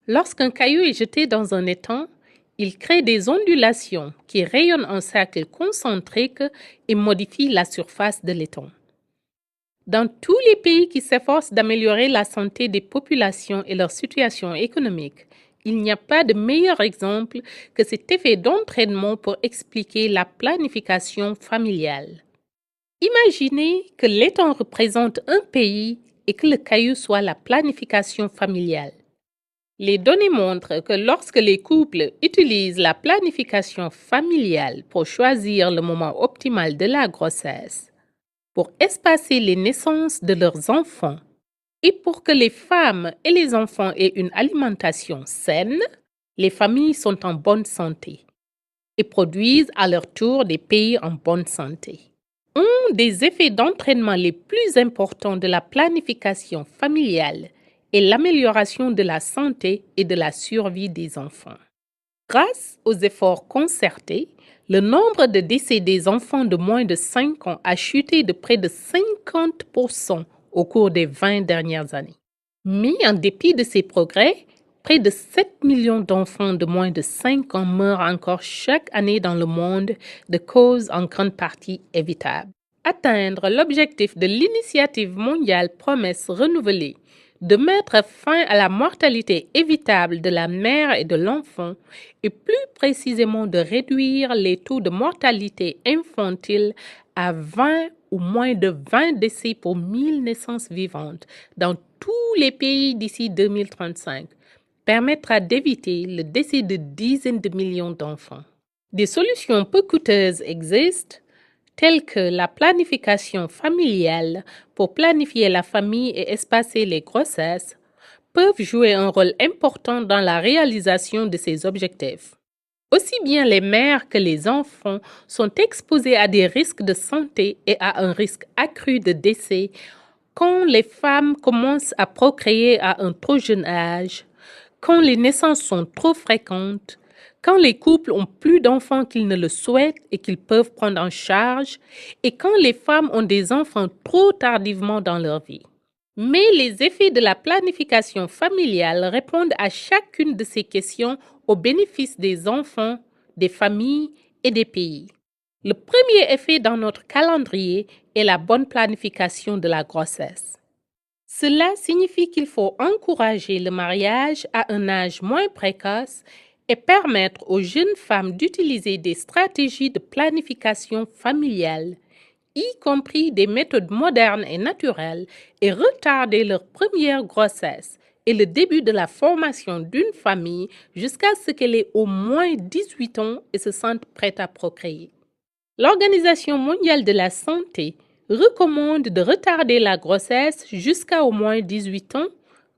Lorsqu'un caillou est jeté dans un étang, il crée des ondulations qui rayonnent en cercle concentrique et modifient la surface de l'étang. Dans tous les pays qui s'efforcent d'améliorer la santé des populations et leur situation économique, il n'y a pas de meilleur exemple que cet effet d'entraînement pour expliquer la planification familiale. Imaginez que l'étang représente un pays et que le caillou soit la planification familiale. Les données montrent que lorsque les couples utilisent la planification familiale pour choisir le moment optimal de la grossesse, pour espacer les naissances de leurs enfants et pour que les femmes et les enfants aient une alimentation saine, les familles sont en bonne santé et produisent à leur tour des pays en bonne santé. Un des effets d'entraînement les plus importants de la planification familiale est l'amélioration de la santé et de la survie des enfants. Grâce aux efforts concertés, le nombre de décès des enfants de moins de 5 ans a chuté de près de 50% au cours des 20 dernières années. Mais en dépit de ces progrès, près de 7 millions d'enfants de moins de 5 ans meurent encore chaque année dans le monde de causes en grande partie évitables. Atteindre l'objectif de l'initiative mondiale Promesse renouvelée de mettre fin à la mortalité évitable de la mère et de l'enfant et plus précisément de réduire les taux de mortalité infantile à 20 ou moins de 20 décès pour 1000 naissances vivantes dans tous les pays d'ici 2035 permettra d'éviter le décès de dizaines de millions d'enfants. Des solutions peu coûteuses existent, telles que la planification familiale pour planifier la famille et espacer les grossesses, peuvent jouer un rôle important dans la réalisation de ces objectifs. Aussi bien les mères que les enfants sont exposés à des risques de santé et à un risque accru de décès quand les femmes commencent à procréer à un trop jeune âge, quand les naissances sont trop fréquentes, quand les couples ont plus d'enfants qu'ils ne le souhaitent et qu'ils peuvent prendre en charge, et quand les femmes ont des enfants trop tardivement dans leur vie. Mais les effets de la planification familiale répondent à chacune de ces questions au bénéfice des enfants, des familles et des pays. Le premier effet dans notre calendrier est la bonne planification de la grossesse. Cela signifie qu'il faut encourager le mariage à un âge moins précoce et permettre aux jeunes femmes d'utiliser des stratégies de planification familiale, y compris des méthodes modernes et naturelles, et retarder leur première grossesse et le début de la formation d'une famille jusqu'à ce qu'elle ait au moins 18 ans et se sente prête à procréer. L'Organisation mondiale de la santé recommande de retarder la grossesse jusqu'à au moins 18 ans,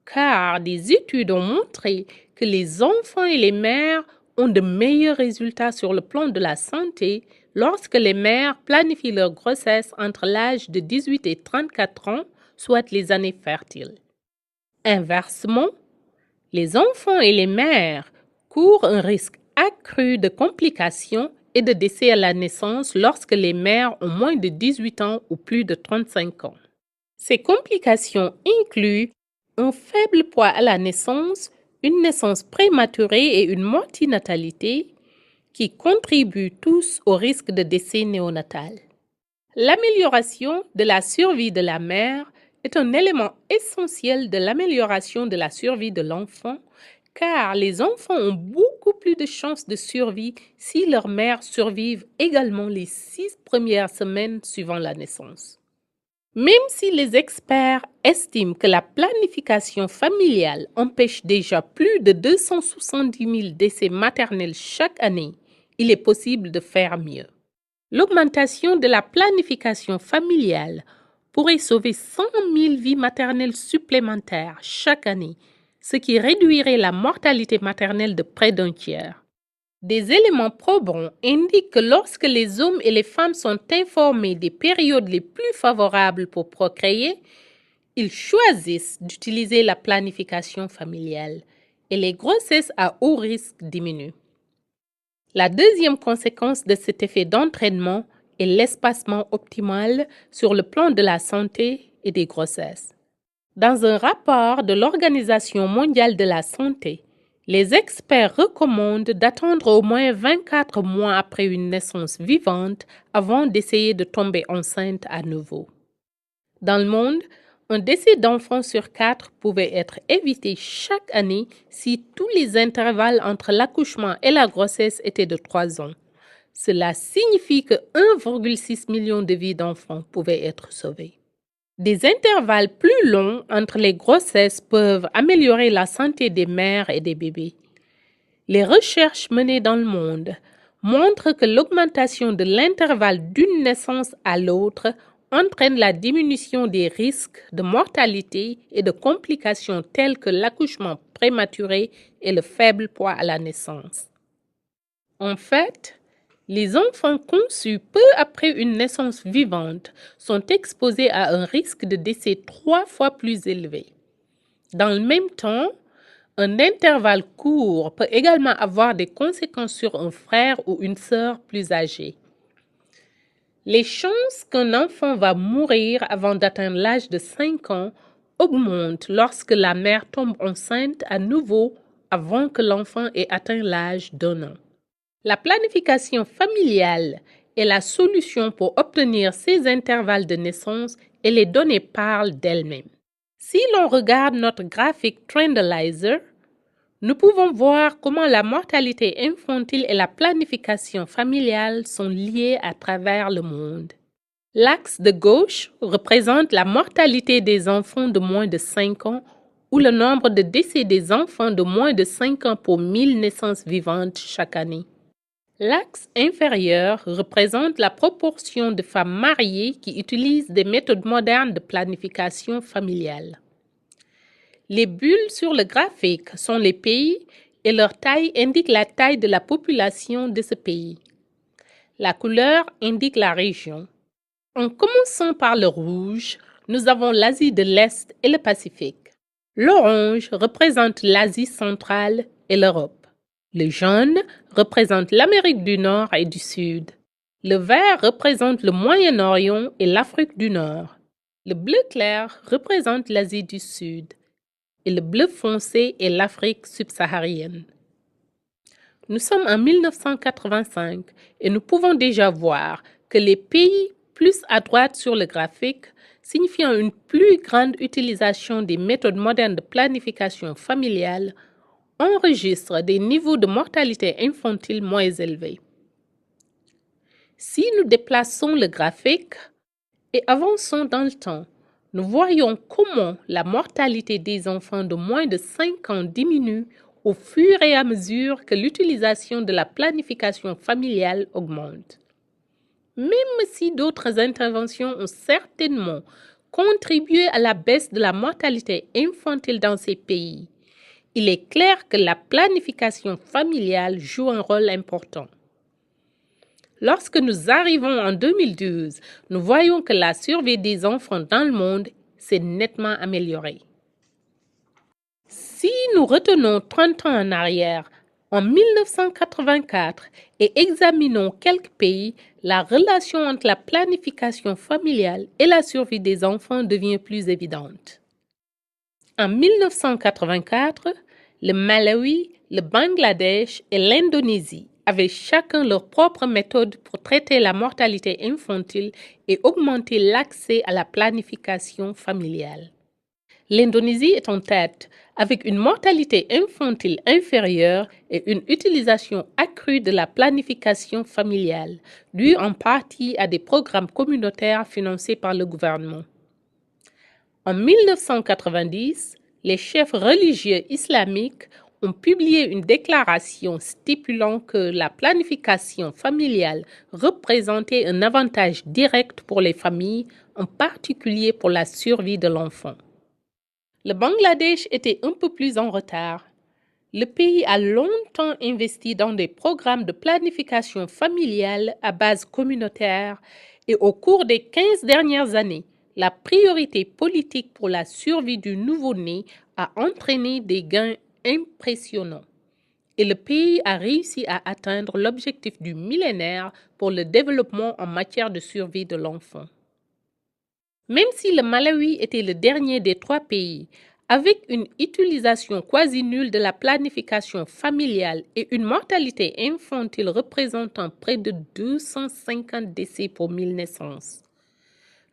car des études ont montré que les enfants et les mères ont de meilleurs résultats sur le plan de la santé lorsque les mères planifient leur grossesse entre l'âge de 18 et 34 ans, soit les années fertiles. Inversement, les enfants et les mères courent un risque accru de complications et de décès à la naissance lorsque les mères ont moins de 18 ans ou plus de 35 ans. Ces complications incluent un faible poids à la naissance, une naissance prématurée et une mortinatalité qui contribuent tous au risque de décès néonatal. L'amélioration de la survie de la mère est un élément essentiel de l'amélioration de la survie de l'enfant, car les enfants ont beaucoup plus de chances de survie si leurs mères survivent également les 6 premières semaines suivant la naissance. Même si les experts estiment que la planification familiale empêche déjà plus de 270 000 décès maternels chaque année, il est possible de faire mieux. L'augmentation de la planification familiale pourrait sauver 100 000 vies maternelles supplémentaires chaque année, ce qui réduirait la mortalité maternelle de près d'un tiers. Des éléments probants indiquent que lorsque les hommes et les femmes sont informés des périodes les plus favorables pour procréer, ils choisissent d'utiliser la planification familiale et les grossesses à haut risque diminuent. La deuxième conséquence de cet effet d'entraînement est l'espacement optimal sur le plan de la santé et des grossesses. Dans un rapport de l'Organisation mondiale de la santé, Les experts recommandent d'attendre au moins 24 mois après une naissance vivante avant d'essayer de tomber enceinte à nouveau. Dans le monde, un décès d'enfant sur 4 pouvait être évité chaque année si tous les intervalles entre l'accouchement et la grossesse étaient de 3 ans. Cela signifie que 1,6 million de vies d'enfants pouvaient être sauvées. Des intervalles plus longs entre les grossesses peuvent améliorer la santé des mères et des bébés. Les recherches menées dans le monde montrent que l'augmentation de l'intervalle d'une naissance à l'autre entraîne la diminution des risques de mortalité et de complications telles que l'accouchement prématuré et le faible poids à la naissance. En fait, les enfants conçus peu après une naissance vivante sont exposés à un risque de décès 3 fois plus élevé. Dans le même temps, un intervalle court peut également avoir des conséquences sur un frère ou une sœur plus âgés. Les chances qu'un enfant va mourir avant d'atteindre l'âge de 5 ans augmentent lorsque la mère tombe enceinte à nouveau avant que l'enfant ait atteint l'âge d'1 an. La planification familiale est la solution pour obtenir ces intervalles de naissance et les données parlent d'elles-mêmes. Si l'on regarde notre graphique Trendalizer, nous pouvons voir comment la mortalité infantile et la planification familiale sont liées à travers le monde. L'axe de gauche représente la mortalité des enfants de moins de 5 ans ou le nombre de décès des enfants de moins de 5 ans pour 1000 naissances vivantes chaque année. L'axe inférieur représente la proportion de femmes mariées qui utilisent des méthodes modernes de planification familiale. Les bulles sur le graphique sont les pays et leur taille indique la taille de la population de ce pays. La couleur indique la région. En commençant par le rouge, nous avons l'Asie de l'Est et le Pacifique. L'orange représente l'Asie centrale et l'Europe. Le jaune représente l'Amérique du Nord et du Sud. Le vert représente le Moyen-Orient et l'Afrique du Nord. Le bleu clair représente l'Asie du Sud. Et le bleu foncé est l'Afrique subsaharienne. Nous sommes en 1985 et nous pouvons déjà voir que les pays plus à droite sur le graphique, signifiant une plus grande utilisation des méthodes modernes de planification familiale, enregistrent des niveaux de mortalité infantile moins élevés. Si nous déplaçons le graphique et avançons dans le temps, nous voyons comment la mortalité des enfants de moins de 5 ans diminue au fur et à mesure que l'utilisation de la planification familiale augmente. Même si d'autres interventions ont certainement contribué à la baisse de la mortalité infantile dans ces pays, il est clair que la planification familiale joue un rôle important. Lorsque nous arrivons en 2012, nous voyons que la survie des enfants dans le monde s'est nettement améliorée. Si nous retenons 30 ans en arrière, en 1984, et examinons quelques pays, la relation entre la planification familiale et la survie des enfants devient plus évidente. En 1984, le Malawi, le Bangladesh et l'Indonésie avaient chacun leur propre méthode pour traiter la mortalité infantile et augmenter l'accès à la planification familiale. L'Indonésie est en tête, avec une mortalité infantile inférieure et une utilisation accrue de la planification familiale, due en partie à des programmes communautaires financés par le gouvernement. En 1990, les chefs religieux islamiques ont publié une déclaration stipulant que la planification familiale représentait un avantage direct pour les familles, en particulier pour la survie de l'enfant. Le Bangladesh était un peu plus en retard. Le pays a longtemps investi dans des programmes de planification familiale à base communautaire et au cours des 15 dernières années, la priorité politique pour la survie du nouveau-né a entraîné des gains impressionnants. Et le pays a réussi à atteindre l'objectif du millénaire pour le développement en matière de survie de l'enfant. Même si le Malawi était le dernier des 3 pays, Avec une utilisation quasi nulle de la planification familiale et une mortalité infantile représentant près de 250 décès pour 1000 naissances,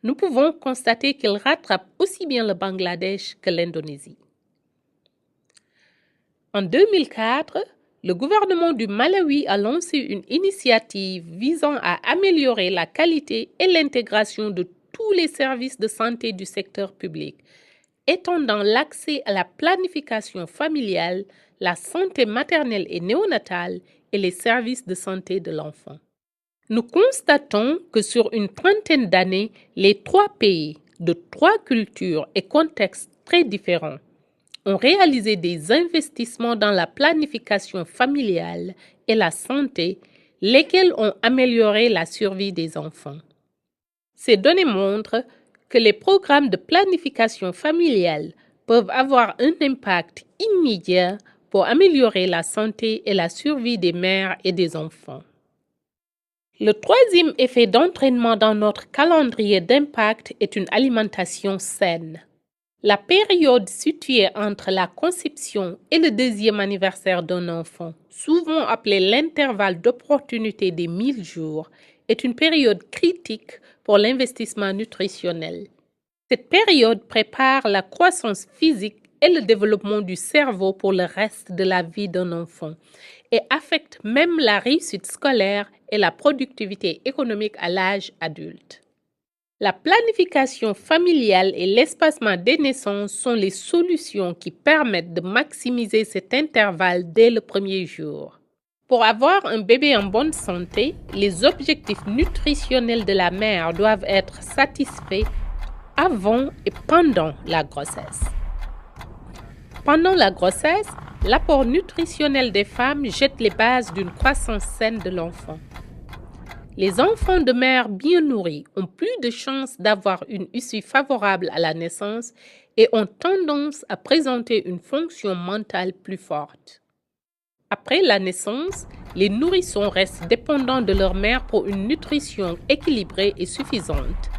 nous pouvons constater qu'il rattrape aussi bien le Bangladesh que l'Indonésie. En 2004, le gouvernement du Malawi a lancé une initiative visant à améliorer la qualité et l'intégration de tous les services de santé du secteur public, étendant l'accès à la planification familiale, la santé maternelle et néonatale et les services de santé de l'enfant. Nous constatons que sur une trentaine d'années, les 3 pays, de 3 cultures et contextes très différents, ont réalisé des investissements dans la planification familiale et la santé, lesquels ont amélioré la survie des enfants. Ces données montrent que les programmes de planification familiale peuvent avoir un impact immédiat pour améliorer la santé et la survie des mères et des enfants. Le troisième effet d'entraînement dans notre calendrier d'impact est une alimentation saine. La période située entre la conception et le 2e anniversaire d'un enfant, souvent appelée l'intervalle d'opportunité des 1000 jours, est une période critique pour l'investissement nutritionnel. Cette période prépare la croissance physique et le développement du cerveau pour le reste de la vie d'un enfant et affecte même la réussite scolaire et la productivité économique à l'âge adulte. La planification familiale et l'espacement des naissances sont les solutions qui permettent de maximiser cet intervalle dès le premier jour. Pour avoir un bébé en bonne santé, les objectifs nutritionnels de la mère doivent être satisfaits avant et pendant la grossesse. Pendant la grossesse, l'apport nutritionnel des femmes jette les bases d'une croissance saine de l'enfant. Les enfants de mères bien nourries ont plus de chances d'avoir une issue favorable à la naissance et ont tendance à présenter une fonction mentale plus forte. Après la naissance, les nourrissons restent dépendants de leur mère pour une nutrition équilibrée et suffisante.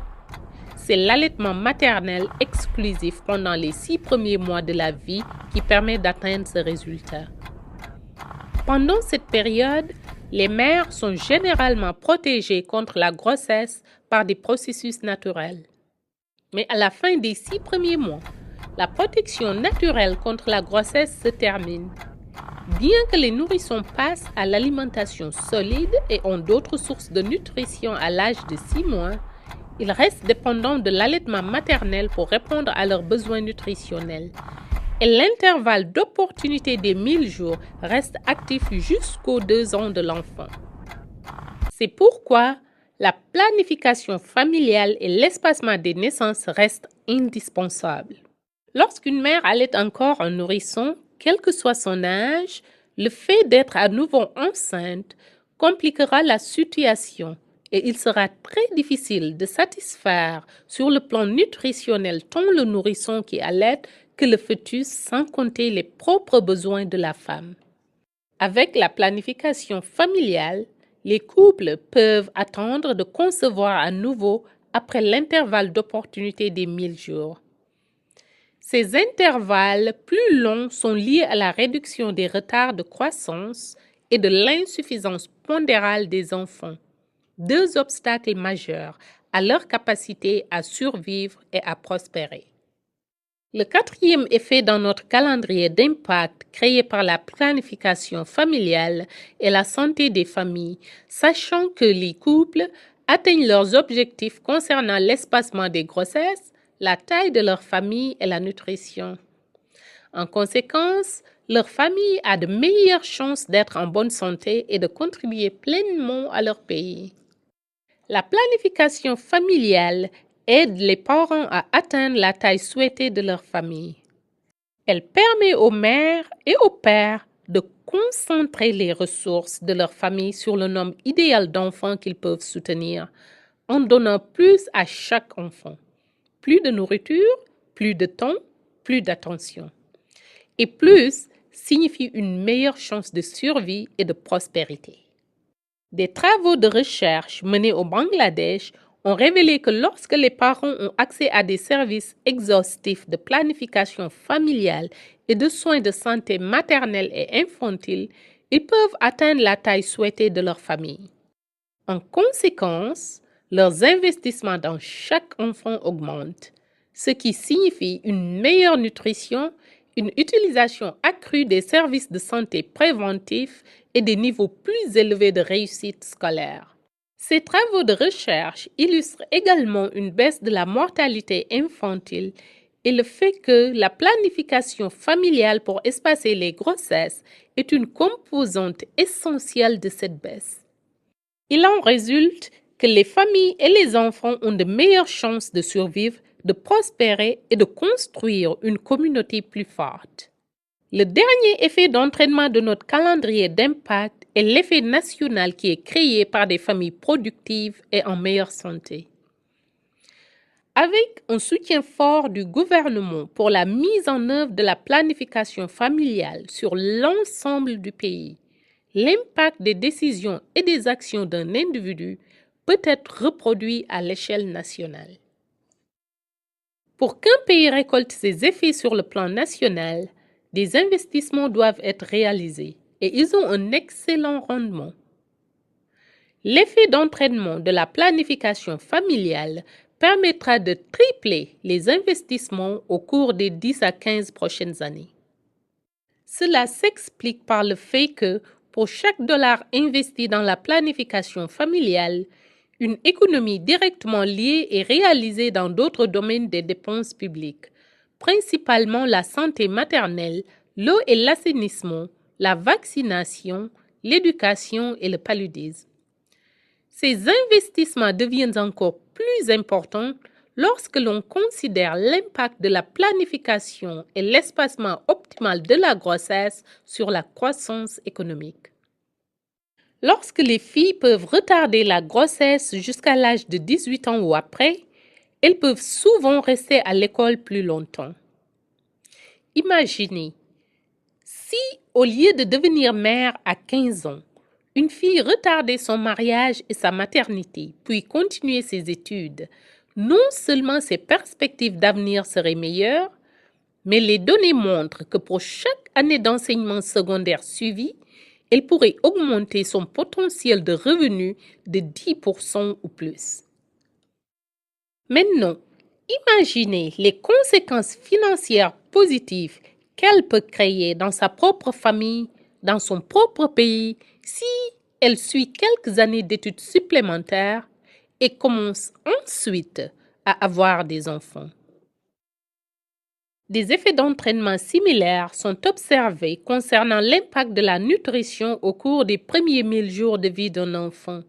C'est l'allaitement maternel exclusif pendant les 6 premiers mois de la vie qui permet d'atteindre ce résultat. Pendant cette période, les mères sont généralement protégées contre la grossesse par des processus naturels. Mais à la fin des 6 premiers mois, la protection naturelle contre la grossesse se termine. Bien que les nourrissons passent à l'alimentation solide et ont d'autres sources de nutrition à l'âge de 6 mois, ils restent dépendants de l'allaitement maternel pour répondre à leurs besoins nutritionnels. Et l'intervalle d'opportunité des 1000 jours reste actif jusqu'aux 2 ans de l'enfant. C'est pourquoi la planification familiale et l'espacement des naissances restent indispensables. Lorsqu'une mère allaite encore un nourrisson, quel que soit son âge, le fait d'être à nouveau enceinte compliquera la situation et il sera très difficile de satisfaire sur le plan nutritionnel tant le nourrisson qui allaite que le fœtus sans compter les propres besoins de la femme. Avec la planification familiale, les couples peuvent attendre de concevoir à nouveau après l'intervalle d'opportunité des 1000 jours. Ces intervalles plus longs sont liés à la réduction des retards de croissance et de l'insuffisance pondérale des enfants, 2 obstacles majeurs à leur capacité à survivre et à prospérer. Le 4e effet dans notre calendrier d'impact créé par la planification familiale est la santé des familles, sachant que les couples atteignent leurs objectifs concernant l'espacement des grossesses, la taille de leur famille et la nutrition. En conséquence, leur famille a de meilleures chances d'être en bonne santé et de contribuer pleinement à leur pays. La planification familiale aide les parents à atteindre la taille souhaitée de leur famille. Elle permet aux mères et aux pères de concentrer les ressources de leur famille sur le nombre idéal d'enfants qu'ils peuvent soutenir, en donnant plus à chaque enfant. Plus de nourriture, plus de temps, plus d'attention. Et plus signifie une meilleure chance de survie et de prospérité. Des travaux de recherche menés au Bangladesh ont révélé que lorsque les parents ont accès à des services exhaustifs de planification familiale et de soins de santé maternelle et infantile, ils peuvent atteindre la taille souhaitée de leur famille. En conséquence, leurs investissements dans chaque enfant augmentent, ce qui signifie une meilleure nutrition, une utilisation accrue des services de santé préventifs et des niveaux plus élevés de réussite scolaire. Ces travaux de recherche illustrent également une baisse de la mortalité infantile et le fait que la planification familiale pour espacer les grossesses est une composante essentielle de cette baisse. Il en résulte que les familles et les enfants ont de meilleures chances de survivre, de prospérer et de construire une communauté plus forte. Le dernier effet d'entraînement de notre calendrier d'impact est l'effet national qui est créé par des familles productives et en meilleure santé. Avec un soutien fort du gouvernement pour la mise en œuvre de la planification familiale sur l'ensemble du pays, l'impact des décisions et des actions d'un individu peut être reproduit à l'échelle nationale. Pour qu'un pays récolte ses effets sur le plan national, des investissements doivent être réalisés et ils ont un excellent rendement. L'effet d'entraînement de la planification familiale permettra de tripler les investissements au cours des 10 à 15 prochaines années. Cela s'explique par le fait que, pour chaque dollar investi dans la planification familiale, une économie directement liée est réalisée dans d'autres domaines des dépenses publiques, principalement la santé maternelle, l'eau et l'assainissement, la vaccination, l'éducation et le paludisme. Ces investissements deviennent encore plus importants lorsque l'on considère l'impact de la planification et l'espacement optimal de la grossesse sur la croissance économique. Lorsque les filles peuvent retarder la grossesse jusqu'à l'âge de 18 ans ou après, elles peuvent souvent rester à l'école plus longtemps. Imaginez, si au lieu de devenir mère à 15 ans, une fille retardait son mariage et sa maternité, puis continuait ses études, non seulement ses perspectives d'avenir seraient meilleures, mais les données montrent que pour chaque année d'enseignement secondaire suivie, elle pourrait augmenter son potentiel de revenu de 10% ou plus. Maintenant, imaginez les conséquences financières positives qu'elle peut créer dans sa propre famille, dans son propre pays, si elle suit quelques années d'études supplémentaires et commence ensuite à avoir des enfants. Des effets d'entraînement similaires sont observés concernant l'impact de la nutrition au cours des premiers 1000 jours de vie d'un enfant.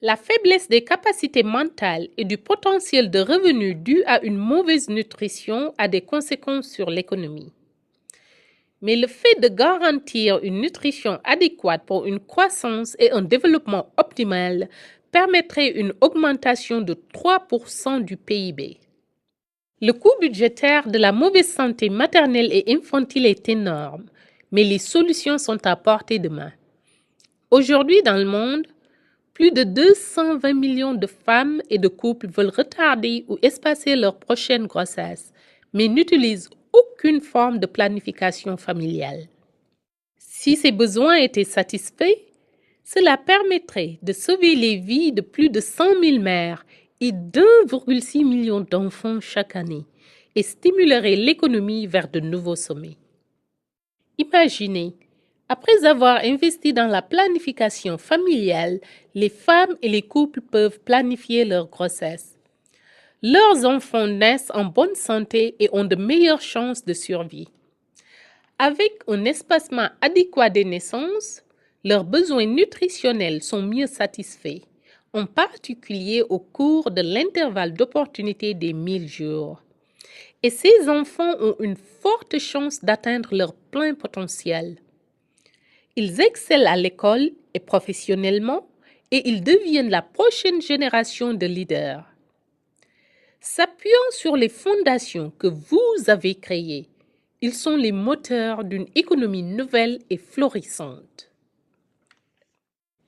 La faiblesse des capacités mentales et du potentiel de revenu dû à une mauvaise nutrition a des conséquences sur l'économie. Mais le fait de garantir une nutrition adéquate pour une croissance et un développement optimal permettrait une augmentation de 3% du PIB. Le coût budgétaire de la mauvaise santé maternelle et infantile est énorme, mais les solutions sont à portée de main. Aujourd'hui, dans le monde, plus de 220 millions de femmes et de couples veulent retarder ou espacer leur prochaine grossesse, mais n'utilisent aucune forme de planification familiale. Si ces besoins étaient satisfaits, cela permettrait de sauver les vies de plus de 100 000 mères et d'1,6 million d'enfants chaque année et stimulerait l'économie vers de nouveaux sommets. Imaginez, après avoir investi dans la planification familiale, les femmes et les couples peuvent planifier leur grossesse. Leurs enfants naissent en bonne santé et ont de meilleures chances de survie. Avec un espacement adéquat des naissances, leurs besoins nutritionnels sont mieux satisfaits, en particulier au cours de l'intervalle d'opportunité des 1000 jours. Et ces enfants ont une forte chance d'atteindre leur plein potentiel. Ils excellent à l'école et professionnellement et ils deviennent la prochaine génération de leaders. S'appuyant sur les fondations que vous avez créées, ils sont les moteurs d'une économie nouvelle et florissante.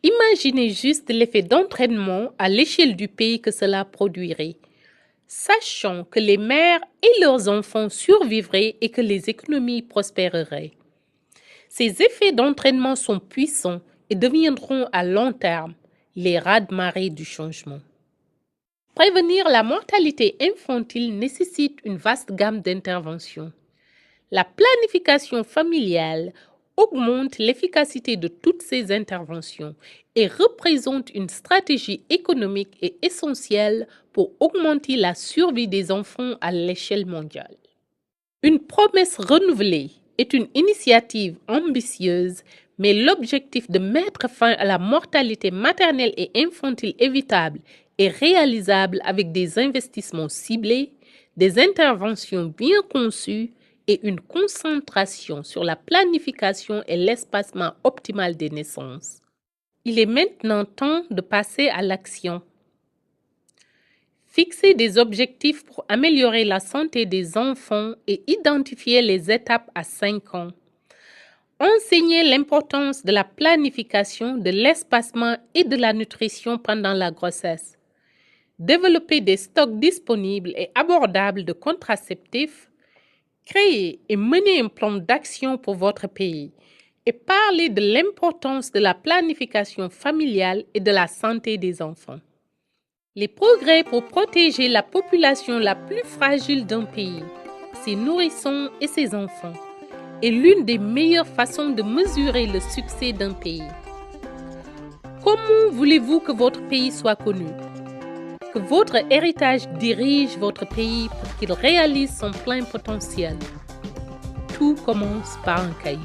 Imaginez juste l'effet d'entraînement à l'échelle du pays que cela produirait, sachant que les mères et leurs enfants survivraient et que les économies prospéreraient. Ces effets d'entraînement sont puissants et deviendront à long terme les raz-de-marée du changement. Prévenir la mortalité infantile nécessite une vaste gamme d'interventions. La planification familiale augmente l'efficacité de toutes ces interventions et représente une stratégie économique et essentielle pour augmenter la survie des enfants à l'échelle mondiale. Une promesse renouvelée est une initiative ambitieuse, mais l'objectif de mettre fin à la mortalité maternelle et infantile évitable est réalisable avec des investissements ciblés, des interventions bien conçues et une concentration sur la planification et l'espacement optimal des naissances. Il est maintenant temps de passer à l'action. Fixer des objectifs pour améliorer la santé des enfants et identifier les étapes à 5 ans. Enseigner l'importance de la planification, de l'espacement et de la nutrition pendant la grossesse. Développer des stocks disponibles et abordables de contraceptifs. Créer et mener un plan d'action pour votre pays et parler de l'importance de la planification familiale et de la santé des enfants. Les progrès pour protéger la population la plus fragile d'un pays, ses nourrissons et ses enfants, est l'une des meilleures façons de mesurer le succès d'un pays. Comment voulez-vous que votre pays soit connu? Que votre héritage dirige votre pays pour qu'il réalise son plein potentiel. Tout commence par un caillou.